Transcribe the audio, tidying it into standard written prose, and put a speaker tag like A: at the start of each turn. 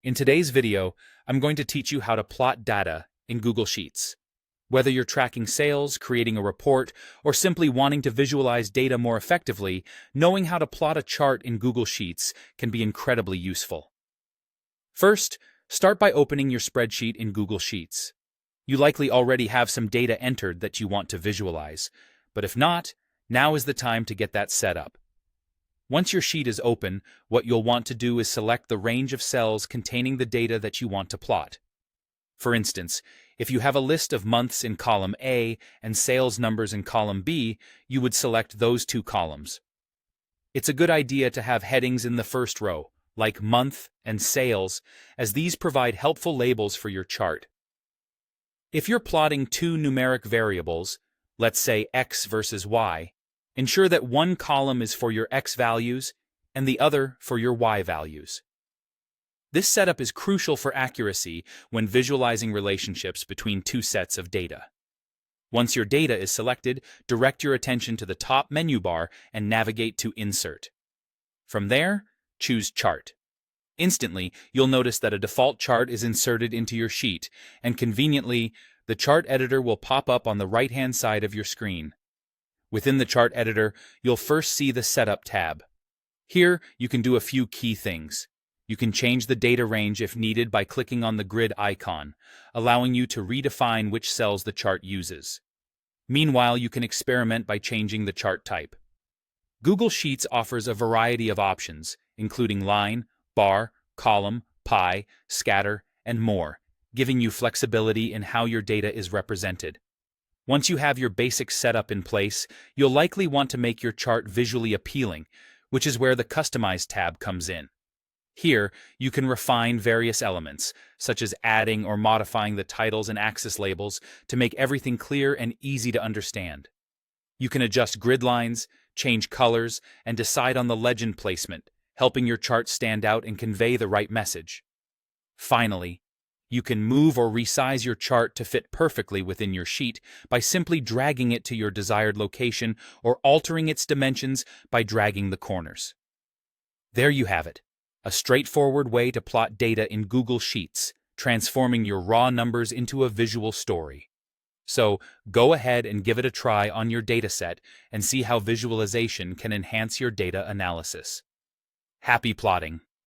A: In today's video, I'm going to teach you how to plot data in Google Sheets. Whether you're tracking sales, creating a report, or simply wanting to visualize data more effectively, knowing how to plot a chart in Google Sheets can be incredibly useful. First, start by opening your spreadsheet in Google Sheets. You likely already have some data entered that you want to visualize, but if not, now is the time to get that set up. Once your sheet is open, what you'll want to do is select the range of cells containing the data that you want to plot. For instance, if you have a list of months in column A and sales numbers in column B, you would select those two columns. It's a good idea to have headings in the first row, like month and sales, as these provide helpful labels for your chart. If you're plotting two numeric variables, let's say X versus Y, ensure that one column is for your X values and the other for your Y values. This setup is crucial for accuracy when visualizing relationships between two sets of data. Once your data is selected, direct your attention to the top menu bar and navigate to Insert. From there, choose Chart. Instantly, you'll notice that a default chart is inserted into your sheet, and conveniently, the chart editor will pop up on the right-hand side of your screen. Within the chart editor, you'll first see the Setup tab. Here, you can do a few key things. You can change the data range if needed by clicking on the grid icon, allowing you to redefine which cells the chart uses. Meanwhile, you can experiment by changing the chart type. Google Sheets offers a variety of options, including line, bar, column, pie, scatter, and more, giving you flexibility in how your data is represented. Once you have your basic setup in place, you'll likely want to make your chart visually appealing, which is where the Customize tab comes in. Here, you can refine various elements, such as adding or modifying the titles and axis labels to make everything clear and easy to understand. You can adjust grid lines, change colors, and decide on the legend placement, helping your chart stand out and convey the right message. Finally, you can move or resize your chart to fit perfectly within your sheet by simply dragging it to your desired location or altering its dimensions by dragging the corners. There you have it, a straightforward way to plot data in Google Sheets, transforming your raw numbers into a visual story. So, go ahead and give it a try on your dataset and see how visualization can enhance your data analysis. Happy plotting!